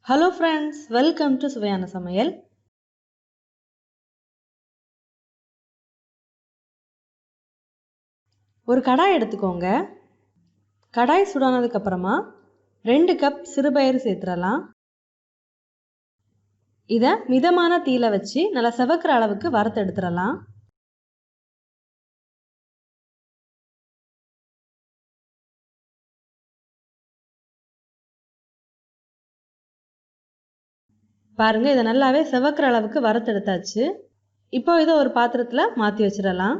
Hello friends, welcome to Suvaiyana Samayal. ஒரு கடாய் எடுத்துக்கோங்க. கடாய் சூடானதுக்கு அப்புறமா 2 கப் சிறுபயிறு சேர்த்துறலாம். இத மிதமான தீயில வச்சு நல்லா செவக்குற அளவுக்கு வறுத்து எடுத்துறலாம். பாருங்க, இத நல்லாவே செவக்குற அளவுக்கு வறுத்து எடுத்தாச்சு. இப்போ இத ஒரு பாத்திரத்துல மாத்தி வச்சிரலாம்.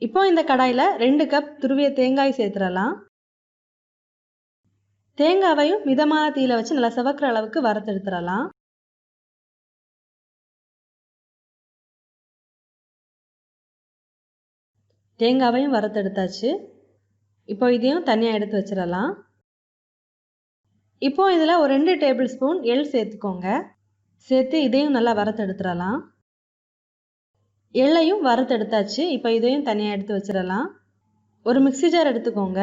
இப்போ இந்த கடாயில 2 கப் துருவிய தேங்காய் சேர்த்துறலாம். தேங்காவையும் மிதமான தீயில வச்சு நல்லா செவக்குற அளவுக்கு வறுத்து எடுத்துறலாம். தேங்காவையும் வறுத்து எடுத்தாச்சு. இப்போ இதையும் தனியா எடுத்து வச்சிரலாம். இப்போ இதில் ஒரு 2 டேபிள் ஸ்பூன் எள் சேர்த்துக்கோங்க. சேர்த்து இதையும் நல்லா வறுத்து எடுத்துடலாம். எள்ளையும் வறுத்து எடுத்தாச்சு. இப்போ இதையும் தனியாக எடுத்து வச்சிடலாம். ஒரு மிக்ஸி ஜார் எடுத்துக்கோங்க.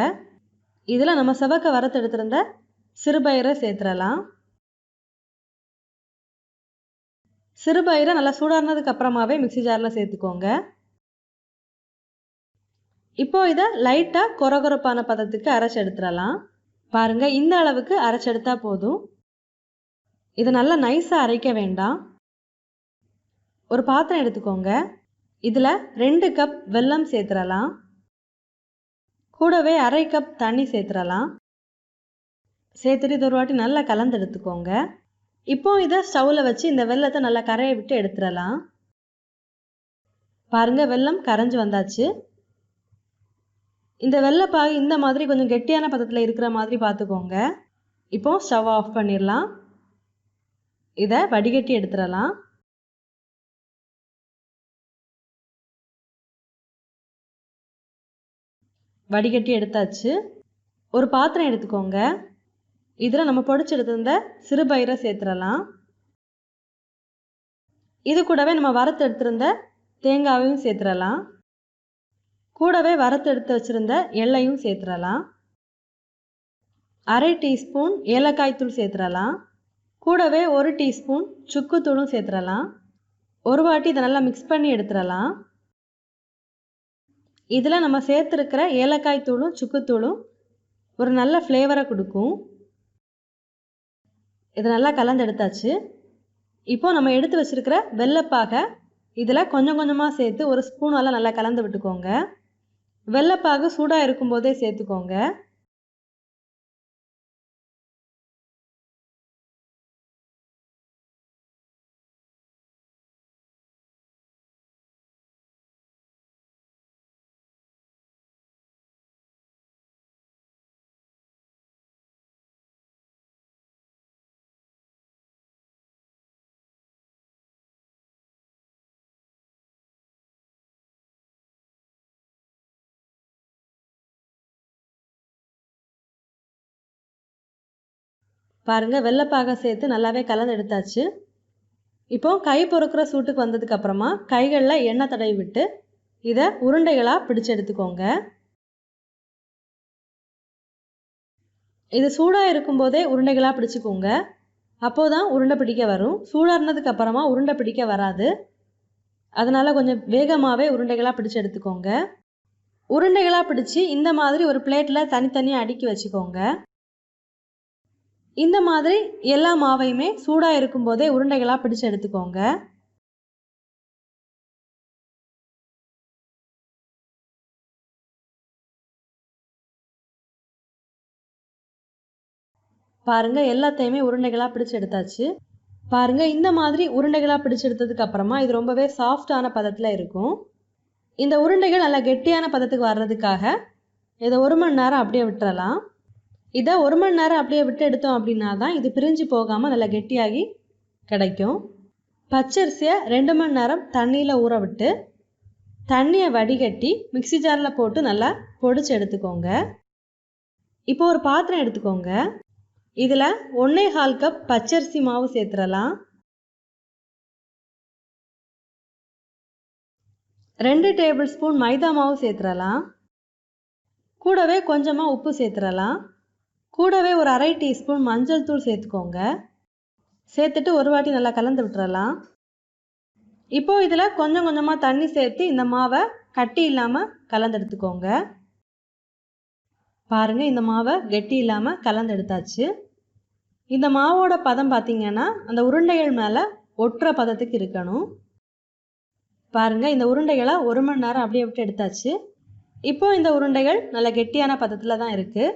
இதில் நம்ம செவக்க வறுத்து எடுத்திருந்த சிறுபயிரை சேர்த்துடலாம். சிறுபயிரை நல்லா சூடானதுக்கு அப்புறமாவே மிக்ஸி ஜாரில் சேர்த்துக்கோங்க. இப்போ இதை லைட்டாக கொரகொரப்பான பதத்துக்கு அரைச்சி எடுத்துடலாம். பாருங்க, இந்த அளவுக்கு அரைச்செடுத்தா போதும். இதை நல்லா நைஸாக அரைக்க வேண்டாம். ஒரு பாத்திரம் எடுத்துக்கோங்க. இதில் 2 கப் வெல்லம் சேர்த்துடலாம். கூடவே அரை கப் தண்ணி சேர்த்துடலாம். சேர்த்துட்டு இது ஒரு வாட்டி நல்லா கலந்து எடுத்துக்கோங்க. இப்போ இதை ஸ்டவ்வில் வச்சு இந்த வெல்லத்தை நல்லா கரைய விட்டு எடுத்துடலாம். பாருங்க, வெல்லம் கரைஞ்சி வந்தாச்சு. இந்த வெள்ளைப்பாகு இந்த மாதிரி கொஞ்சம் கெட்டியான பதத்தில் இருக்கிற மாதிரி பார்த்துக்கோங்க. இப்போ ஸ்டவ் ஆஃப் பண்ணிடலாம். இதை வடிகட்டி எடுத்துடலாம். வடிகட்டி எடுத்தாச்சு. ஒரு பாத்திரம் எடுத்துக்கோங்க. இதில் நம்ம பொடிச்சு எடுத்திருந்த சிறுபயிரை சேர்த்துடலாம். இது கூடவே நம்ம வறுத்து எடுத்திருந்த தேங்காவையும் சேர்த்துடலாம். கூடவே வறுத்து எடுத்து வச்சிருந்த எள்ளையும் சேர்த்துடலாம். அரை டீஸ்பூன் ஏலக்காய் தூள் சேர்த்துடலாம். கூடவே 1 டீஸ்பூன் சுக்கு தூளும் சேர்த்துடலாம். ஒரு வாட்டி இதை நல்லா மிக்ஸ் பண்ணி எடுத்துடலாம். இதில் நம்ம சேர்த்துருக்கிற ஏலக்காய் தூளும் சுக்குத்தூளும் ஒரு நல்ல ஃப்ளேவரை கொடுக்கும். இதை நல்லா கலந்து எடுத்தாச்சு. இப்போ நம்ம எடுத்து வச்சிருக்கிற வெள்ளைப்பாகை இதில் கொஞ்சம் கொஞ்சமாக சேர்த்து ஒரு ஸ்பூனால் நல்லா கலந்து விட்டுக்கோங்க. வெள்ளைப்பாகு சூடாக இருக்கும்போதே சேர்த்துக்கோங்க. பாருங்க, வெள்ளைப்பாகை சேர்த்து நல்லாவே கலந்து எடுத்தாச்சு. இப்போ கை பொறுக்கிற சூட்டுக்கு வந்ததுக்கு அப்புறமா கைகளில் எண்ணெய் தடவி விட்டு இதை உருண்டைகளாக பிடிச்சு எடுத்துக்கோங்க. இது சூடாக இருக்கும்போதே உருண்டைகளாக பிடிச்சிக்கோங்க. அப்போதான் உருண்டை பிடிக்க வரும். சூடானதுக்கு அப்புறமா உருண்டை பிடிக்க வராது. அதனால கொஞ்சம் வேகமாகவே உருண்டைகளாக பிடிச்சு எடுத்துக்கோங்க. உருண்டைகளாக பிடிச்சி இந்த மாதிரி ஒரு பிளேட்டில் தனித்தனியாக அடுக்கி வச்சுக்கோங்க. இந்த மாதிரி எல்லா மாவையுமே சூடாக இருக்கும்போதே உருண்டைகளாக பிடிச்சு எடுத்துக்கோங்க. பாருங்க, எல்லாத்தையுமே உருண்டைகளாக பிடிச்சு எடுத்தாச்சு. பாருங்க, இந்த மாதிரி உருண்டைகளாக பிடிச்சு எடுத்ததுக்கு அப்புறமா இது ரொம்பவே சாஃப்டான பதத்தில் இருக்கும். இந்த உருண்டைகள் நல்லா கெட்டியான பதத்துக்கு வர்றதுக்காக இதை 1 மணி நேரம் அப்படியே விட்டுறலாம். இதை 1 மணி நேரம் அப்படியே விட்டு எடுத்தோம் அப்படின்னா தான் இது பிரிஞ்சு போகாமல் நல்லா கெட்டியாகி கிடைக்கும். பச்சரிசியை 2 மணி நேரம் தண்ணியில் ஊற விட்டு தண்ணியை வடிகட்டி மிக்ஸி ஜாரில் போட்டு நல்லா பொடிச்சு எடுத்துக்கோங்க. இப்போ ஒரு பாத்திரம் எடுத்துக்கோங்க. இதில் 1.25 கப் பச்சரிசி மாவு சேர்த்துடலாம். 2 டேபிள் ஸ்பூன் மைதா மாவு சேர்த்துடலாம். கூடவே கொஞ்சமாக உப்பு சேர்த்துடலாம். கூடவே ஒரு அரை டீஸ்பூன் மஞ்சள் தூள் சேர்த்துக்கோங்க. சேர்த்துட்டு ஒரு வாட்டி நல்லா கலந்து விட்டுறலாம். இப்போ இதில் கொஞ்சம் கொஞ்சமாக தண்ணி சேர்த்து இந்த மாவை கட்டி இல்லாமல் கலந்து எடுத்துக்கோங்க. பாருங்கள், இந்த மாவை கெட்டி இல்லாமல் கலந்து எடுத்தாச்சு. இந்த மாவோட பதம் பார்த்திங்கன்னா அந்த உருண்டைகள் மேலே ஒட்டுற பதத்துக்கு இருக்கணும். பாருங்கள், இந்த உருண்டைகளை 1 மணி நேரம் அப்படியே விட்டு எடுத்தாச்சு. இப்போ இந்த உருண்டைகள் நல்ல கெட்டியான பதத்தில் தான் இருக்குது.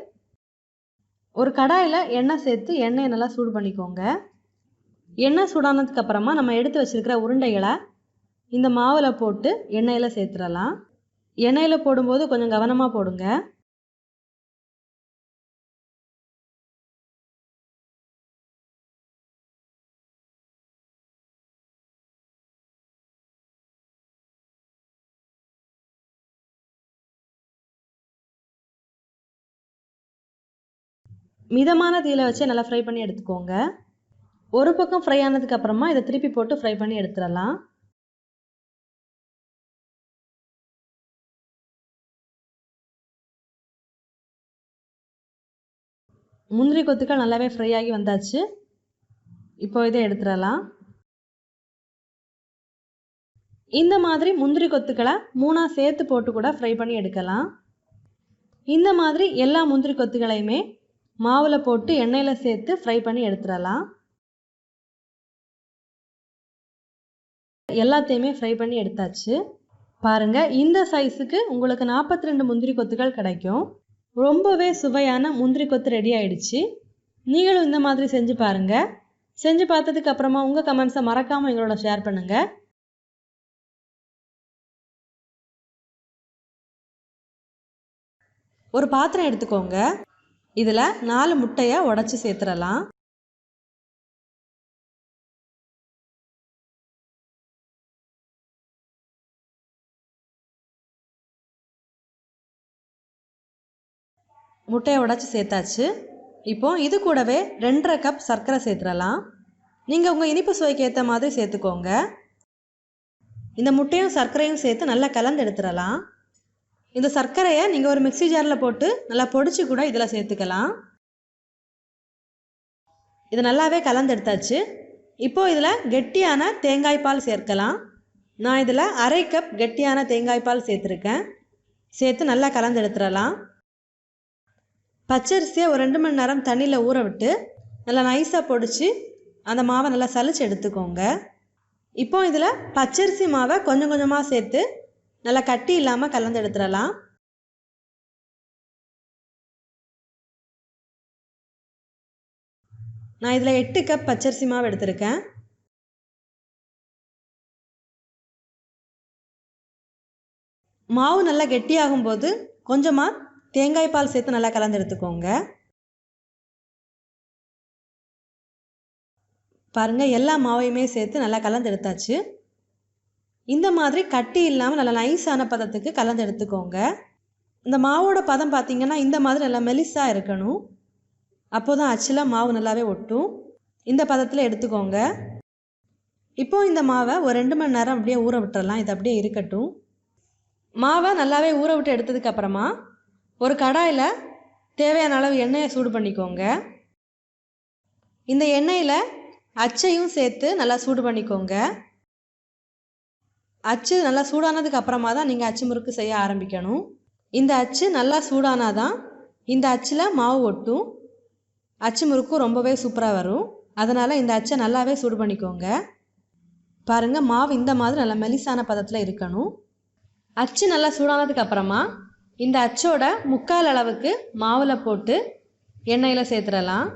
ஒரு கடாயில் எண்ணெய் சேர்த்து எண்ணெயை நல்லா சூடு பண்ணிக்கோங்க. எண்ணெய் சூடானதுக்கு அப்புறமா நம்ம எடுத்து வச்சிருக்கிற உருண்டைகளை இந்த மாவில் போட்டு எண்ணெயில் சேர்த்துடலாம். எண்ணெயில் போடும்போது கொஞ்சம் கவனமாக போடுங்க. மிதமான தீயில வச்சு நல்லா ஃப்ரை பண்ணி எடுத்துக்கோங்க. ஒரு பக்கம் ஃப்ரை ஆனதுக்கு அப்புறமா இதை திருப்பி போட்டு ஃப்ரை பண்ணி எடுத்துடலாம். முந்திரி கொத்துக்கள் நல்லாவே ஃப்ரை ஆகி வந்தாச்சு. இப்போ இதை எடுத்துடலாம். இந்த மாதிரி முந்திரி கொத்துக்களை 3ஆக சேர்த்து போட்டு கூட ஃப்ரை பண்ணி எடுக்கலாம். இந்த மாதிரி எல்லா முந்திரி கொத்துகளையுமே மாவில் போட்டு எண்ணெயில் சேர்த்து ஃப்ரை பண்ணி எடுத்துடலாம். எல்லாத்தையுமே ஃப்ரை பண்ணி எடுத்தாச்சு. பாருங்கள், இந்த சைஸுக்கு உங்களுக்கு 42 முந்திரி கொத்துகள் கிடைக்கும். ரொம்பவே சுவையான முந்திரி கொத்து ரெடி ஆயிடுச்சு. நீங்களும் இந்த மாதிரி செஞ்சு பாருங்கள். செஞ்சு பார்த்ததுக்கு அப்புறமா உங்கள் கமெண்ட்ஸை மறக்காமல் எங்களோட ஷேர் பண்ணுங்கள். ஒரு பாத்திரம் எடுத்துக்கோங்க. இதில் 4 முட்டையை உடைச்சி சேர்த்துடலாம். முட்டையை உடைச்சி சேர்த்தாச்சு. இப்போ இது கூடவே 2½ கப் சர்க்கரை சேர்த்துடலாம். நீங்கள் உங்கள் இனிப்பு சுவைக்கு ஏற்ற மாதிரி சேர்த்துக்கோங்க. இந்த முட்டையும் சர்க்கரையும் சேர்த்து நல்லா கலந்து எடுத்துடலாம். இந்த சர்க்கரையை நீங்கள் ஒரு மிக்ஸி ஜாரில் போட்டு நல்லா பொடிச்சு கூட இதில் சேர்த்துக்கலாம். இது நல்லாவே கலந்து எடுத்தாச்சு. இப்போது இதில் கெட்டியான தேங்காய் பால் சேர்க்கலாம். நான் இதில் அரை கப் கெட்டியான தேங்காய் பால் சேர்த்துருக்கேன். சேர்த்து நல்லா கலந்து எடுத்துடலாம். பச்சரிசியை ஒரு 2 மணி நேரம் தண்ணியில் ஊற விட்டு நல்லா நைஸாக பொடிச்சு அந்த மாவை நல்லா சலிச்சு எடுத்துக்கோங்க. இப்போ இதில் பச்சரிசி மாவை கொஞ்சம் கொஞ்சமாக சேர்த்து நல்லா கட்டி இல்லாமல் கலந்து எடுத்துடலாம். நான் இதில் 8 கப் பச்சரிசி மாவு எடுத்திருக்கேன். மாவு நல்லா கெட்டியாகும் போது கொஞ்சமாக தேங்காய் பால் சேர்த்து நல்லா கலந்து எடுத்துக்கோங்க. பாருங்கள், எல்லா மாவையுமே சேர்த்து நல்லா கலந்து எடுத்தாச்சு. இந்த மாதிரி கட்டி இல்லாமல் நல்லா நைஸான பதத்துக்கு கலந்து எடுத்துக்கோங்க. இந்த மாவோட பதம் பார்த்திங்கன்னா இந்த மாதிரி நல்லா மெலிசாக இருக்கணும். அப்போ தான் அச்சில் மாவு நல்லாவே ஒட்டும். இந்த பதத்தில் எடுத்துக்கோங்க. இப்போது இந்த மாவை ஒரு 2 மணி நேரம் அப்படியே ஊற விட்டுறலாம். இது அப்படியே இருக்கட்டும். மாவை நல்லாவே ஊற விட்டு எடுத்ததுக்கப்புறமா ஒரு கடாயில் தேவையான அளவு எண்ணெயை சூடு பண்ணிக்கோங்க. இந்த எண்ணெயில் அச்சையும் சேர்த்து நல்லா சூடு பண்ணிக்கோங்க. அச்சு நல்லா சூடானதுக்கு அப்புறமா தான் நீங்கள் அச்சு முறுக்கு செய்ய ஆரம்பிக்கணும். இந்த அச்சு நல்லா சூடானாதான் இந்த அச்சில் மாவு ஒட்டும். அச்சு முறுக்கும் ரொம்பவே சூப்பராக வரும். அதனால் இந்த அச்சை நல்லாவே சூடு பண்ணிக்கோங்க. பாருங்கள், மாவு இந்த மாதிரி நல்லா மெலிசான பதத்தில் இருக்கணும். அச்சு நல்லா சூடானதுக்கு அப்புறமா இந்த அச்சோட 3/4 அளவுக்கு மாவில் போட்டு எண்ணெயில் சேர்த்துடலாம்.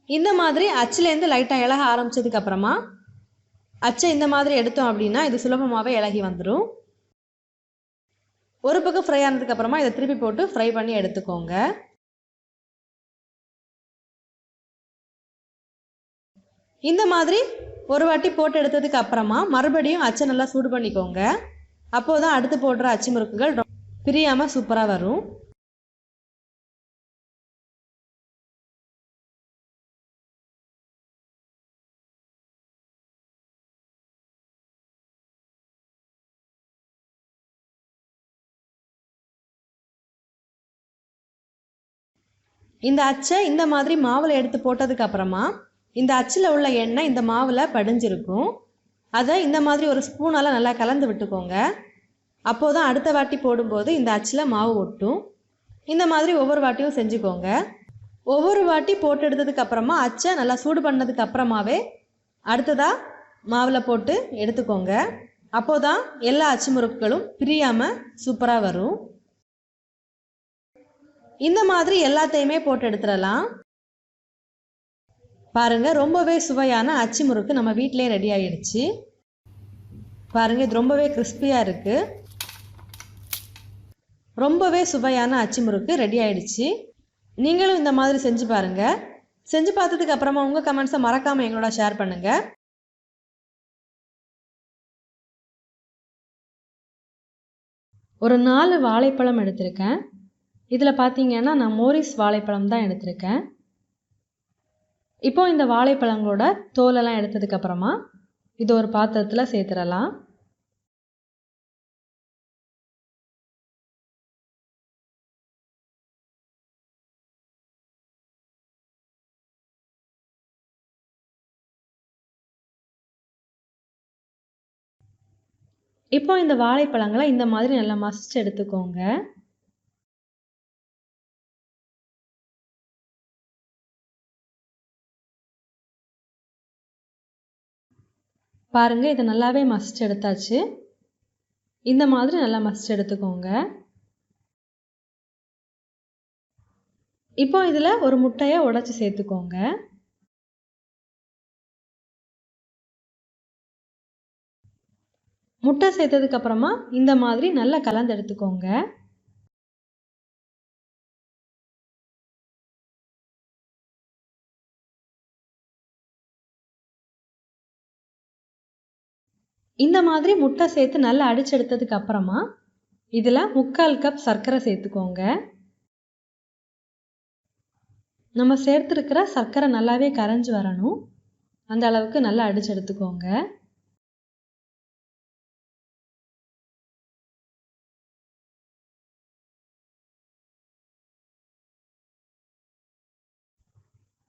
இந்த மாதிரி அச்சுலேருந்து லைட்டாக இலக ஆரம்பித்ததுக்கு அப்புறமா அச்சை இந்த மாதிரி எடுத்தோம் அப்படின்னா இது சுலபமாகவே இலகி வந்துடும். ஒரு பக்கம் ஃப்ரை ஆனதுக்கு அப்புறமா இதை திருப்பி போட்டு ஃப்ரை பண்ணி எடுத்துக்கோங்க. இந்த மாதிரி ஒரு வாட்டி போட்டு எடுத்ததுக்கு அப்புறமா மறுபடியும் அச்சை நல்லா சூடு பண்ணிக்கோங்க. அப்போதான் அடுத்து போடுற அச்சு முறுக்குகள் பிரியாமல் சூப்பராக வரும். இந்த அச்சை இந்த மாதிரி மாவில் எடுத்து போட்டதுக்கு அப்புறமா இந்த அச்சில் உள்ள எண்ணெய் இந்த மாவில் படிஞ்சிருக்கும். அதை இந்த மாதிரி ஒரு ஸ்பூனால் நல்லா கலந்து விட்டுக்கோங்க. அப்போது தான் அடுத்த வாட்டி போடும்போது இந்த அச்சில் மாவு ஒட்டும். இந்த மாதிரி ஒவ்வொரு வாட்டியும் செஞ்சுக்கோங்க. ஒவ்வொரு வாட்டி போட்டு எடுத்ததுக்கு அப்புறமா அச்சை நல்லா சூடு பண்ணதுக்கு அப்புறமாவே அடுத்ததாக மாவில் போட்டு எடுத்துக்கோங்க. அப்போதான் எல்லா அச்சு முறுக்குகளும் பிரியாமல் சூப்பராக வரும். இந்த மாதிரி எல்லாத்தையுமே போட்டு எடுத்துடலாம். பாருங்கள், ரொம்பவே சுவையான அச்சு முறுக்கு நம்ம வீட்டிலே ரெடி ஆகிடுச்சு. பாருங்கள், இது ரொம்பவே கிறிஸ்பியாக இருக்குது. ரொம்பவே சுவையான அச்சு முறுக்கு ரெடி ஆகிடுச்சு. நீங்களும் இந்த மாதிரி செஞ்சு பாருங்கள். செஞ்சு பார்த்ததுக்கு அப்புறமா உங்கள் கமெண்ட்ஸை மறக்காமல் எங்களோட ஷேர் பண்ணுங்கள். ஒரு 4 வாழைப்பழம் எடுத்திருக்கேன். இதில் பார்த்தீங்கன்னா நான் மோரிஸ் வாழைப்பழம் தான் எடுத்திருக்கேன். இப்போ இந்த வாழைப்பழங்களோட தோலெல்லாம் எடுத்ததுக்கப்புறமா இது ஒரு பாத்திரத்தில் சேர்த்துடலாம். இப்போ இந்த வாழைப்பழங்களை இந்த மாதிரி நல்லா மசிச்சு எடுத்துக்கோங்க. பாருங்கள், இதை நல்லாவே மசிச்சு எடுத்தாச்சு. இந்த மாதிரி நல்லா மசிச்சு எடுத்துக்கோங்க. இப்போ இதில் ஒரு முட்டையை உடைச்சி சேர்த்துக்கோங்க. முட்டை சேர்த்ததுக்கப்புறமா இந்த மாதிரி நல்லா கலந்து எடுத்துக்கோங்க. இந்த மாதிரி முட்டை சேர்த்து நல்லா அடிச்சு எடுத்ததுக்கு அப்புறமா இதில் 3/4 கப் சர்க்கரை சேர்த்துக்கோங்க. நம்ம சேர்த்துருக்கிற சர்க்கரை நல்லாவே கரைஞ்சி வரணும். அந்த அளவுக்கு நல்லா அடிச்சு எடுத்துக்கோங்க.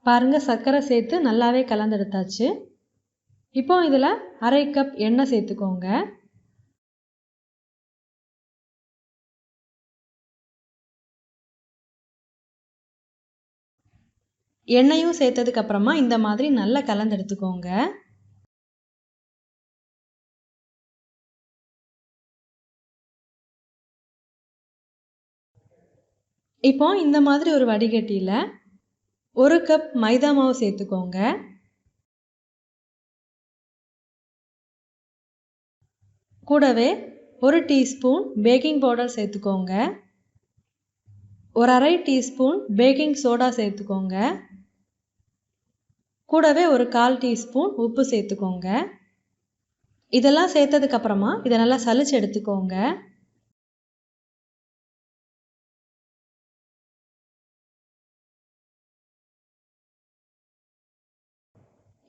பாருங்கள், சர்க்கரை சேர்த்து நல்லாவே கலந்து எடுத்தாச்சு. இப்போ இதில் 1/2 கப் எண்ணெய் சேர்த்துக்கோங்க. எண்ணெயும் சேர்த்ததுக்கு அப்புறமா இந்த மாதிரி நல்லா கலந்து எடுத்துக்கோங்க. இப்போ இந்த மாதிரி ஒரு வடிகட்டியில் 1 கப் மைதா மாவு சேர்த்துக்கோங்க. கூடவே 1 டீஸ்பூன் பேக்கிங் பவுடர் சேர்த்துக்கோங்க. ஒரு 1/2 டீஸ்பூன் பேக்கிங் சோடா சேர்த்துக்கோங்க. கூடவே ஒரு 1/4 டீஸ்பூன் உப்பு சேர்த்துக்கோங்க. இதெல்லாம் சேர்த்ததுக்கப்புறமா இதை நல்லா சலிச்சு எடுத்துக்கோங்க.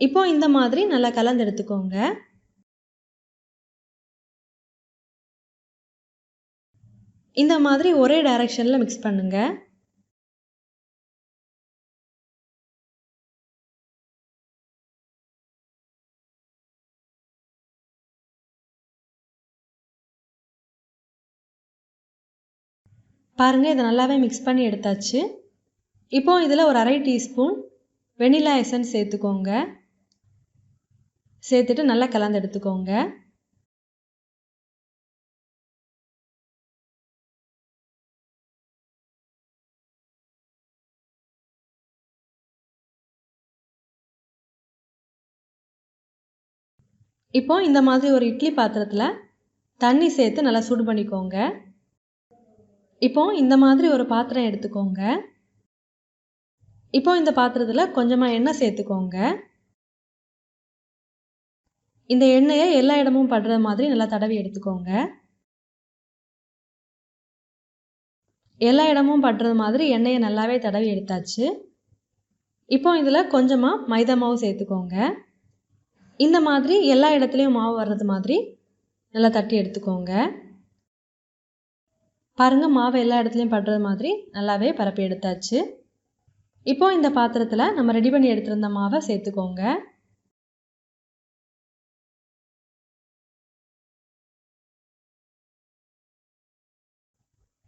இப்போ இந்த மாதிரி நல்லா கலந்து எடுத்துக்கோங்க. இந்த மாதிரி ஒரே டைரக்ஷனில் மிக்ஸ் பண்ணுங்க. பாருங்கள், இதை நல்லாவே மிக்ஸ் பண்ணி எடுத்தாச்சு. இப்போ இதில் ஒரு 1/2 டீஸ்பூன் வெனிலா எசன்ஸ் சேர்த்துக்கோங்க. சேர்த்துட்டு நல்லா கலந்து எடுத்துக்கோங்க. இப்போ இந்த மாதிரி ஒரு இட்லி பாத்திரத்தில் தண்ணி சேர்த்து நல்லா சூடு பண்ணிக்கோங்க. இப்போ இந்த மாதிரி ஒரு பாத்திரம் எடுத்துக்கோங்க. இப்போ இந்த பாத்திரத்தில் கொஞ்சமாக எண்ணெய் சேர்த்துக்கோங்க. இந்த எண்ணெயை எல்லா இடமும் படுற மாதிரி நல்லா தடவி எடுத்துக்கோங்க. எல்லா இடமும் படுறது மாதிரி எண்ணெயை நல்லாவே தடவி எடுத்தாச்சு. இப்போ இதில் கொஞ்சமாக மைதா மாவு சேர்த்துக்கோங்க. இந்த மாதிரி எல்லா இடத்துலையும் மாவு வர்றது மாதிரி நல்லா தட்டி எடுத்துக்கோங்க. பாருங்கள், மாவு எல்லா இடத்துலையும் படுறது மாதிரி நல்லாவே பரப்பி எடுத்தாச்சு. இப்போ இந்த பாத்திரத்தில் நம்ம ரெடி பண்ணி எடுத்திருந்த மாவை சேர்த்துக்கோங்க.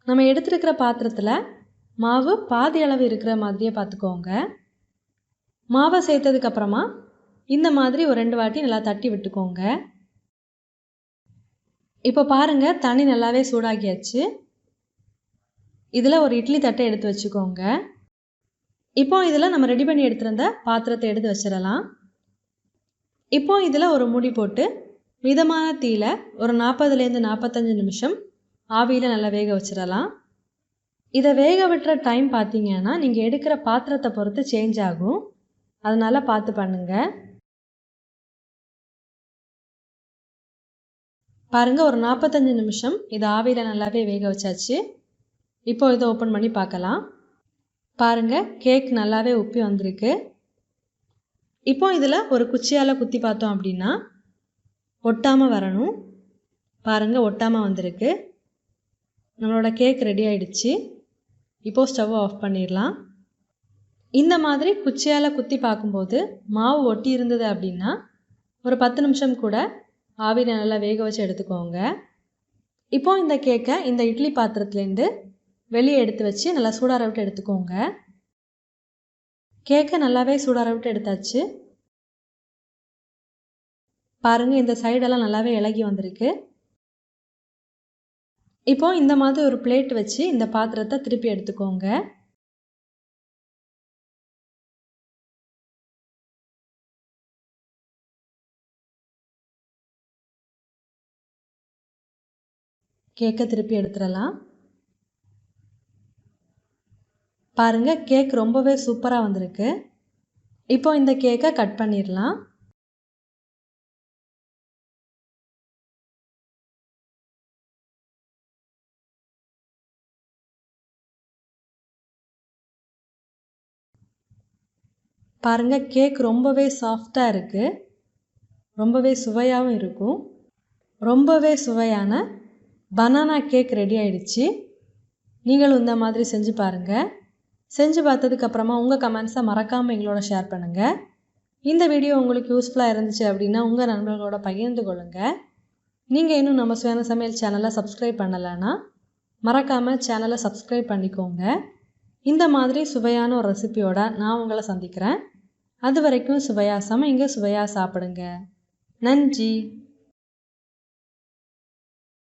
நம்ம எடுத்துருக்கிற பாத்திரத்தில் மாவு பாதி அளவு இருக்கிற மாதிரியே பார்த்துக்கோங்க. மாவை சேர்த்ததுக்கப்புறமா இந்த மாதிரி ஒரு 2 வாட்டி நல்லா தட்டி விட்டுக்கோங்க. இப்போ பாருங்கள், தண்ணி நல்லாவே சூடாகியாச்சு. இதில் ஒரு இட்லி தட்டை எடுத்து வச்சுக்கோங்க. இப்போ இதில் நம்ம ரெடி பண்ணி எடுத்திருந்த பாத்திரத்தை எடுத்து வச்சிடலாம். இப்போ இதில் ஒரு மூடி போட்டு மிதமான தீயில ஒரு 40லேருந்து 45 நிமிஷம் ஆவியில் நல்லா வேக வச்சிடலாம். இதை வேக விட்டுற டைம் பார்த்தீங்கன்னா நீங்கள் எடுக்கிற பாத்திரத்தை பொறுத்து சேஞ்ச் ஆகும். அதனால் பார்த்து பண்ணுங்கள். பாருங்கள், ஒரு 45 நிமிஷம் இதை ஆவியில் நல்லாவே வேக வச்சாச்சு. இப்போ இதை ஓப்பன் பண்ணி பார்க்கலாம். பாருங்கள், கேக் நல்லாவே உப்பி வந்திருக்கு. இப்போ இதில் ஒரு குச்சியால் குத்தி பார்த்தோம் அப்படின்னா ஒட்டாமல் வரணும். பாருங்கள், ஒட்டாமல் வந்திருக்கு. நம்மளோட கேக் ரெடி ஆகிடுச்சு. இப்போது ஸ்டவ்வை ஆஃப் பண்ணிடலாம். இந்த மாதிரி குச்சியால் குத்தி பார்க்கும்போது மாவு ஒட்டி இருந்தது அப்படின்னா ஒரு 10 நிமிஷம் கூட ஆவியில் நல்லா வேக வச்சு எடுத்துக்கோங்க. இப்போது இந்த கேக்கை இந்த இட்லி பாத்திரத்துலேருந்து வெளியே எடுத்து வச்சு நல்லா சூடார விட்டு எடுத்துக்கோங்க. கேக்கை நல்லாவே சூடார விட்டு எடுத்தாச்சு. பாருங்கள், இந்த சைடெல்லாம் நல்லாவே இலகி வந்திருக்கு. இப்போது இந்த மாதிரி ஒரு பிளேட் வச்சு இந்த பாத்திரத்தை திருப்பி எடுத்துக்கோங்க. கேக்கை திருப்பி எடுத்துடலாம். பாருங்கள், கேக் ரொம்பவே சூப்பராக வந்திருக்கு. இப்போ இந்த கேக்கை கட் பண்ணிடலாம். பாருங்கள், கேக் ரொம்பவே சாஃப்டாக இருக்குது. ரொம்பவே சுவையாகவும் இருக்கும். ரொம்பவே சுவையான பனானா கேக் ரெடி ஆயிடுச்சு. நீங்களும் இந்த மாதிரி செஞ்சு பாருங்கள். செஞ்சு பார்த்ததுக்கப்புறமா உங்கள் கமெண்ட்ஸை மறக்காமல் எங்களோட ஷேர் பண்ணுங்கள். இந்த வீடியோ உங்களுக்கு யூஸ்ஃபுல்லாக இருந்துச்சு அப்படின்னா உங்கள் நண்பர்களோட பகிர்ந்து கொள்ளுங்கள். நீங்கள் இன்னும் நம்ம சுவையான சமையல் சேனலை சப்ஸ்கிரைப் பண்ணலைன்னா மறக்காமல் சேனலை சப்ஸ்கிரைப் பண்ணிக்கோங்க. இந்த மாதிரி சுவையான ஒரு ரெசிபியோட நான் உங்களை சந்திக்கிறேன். அது வரைக்கும் சுவையாக சமைங்க, சுவையாக சாப்பிடுங்க. நன்றி.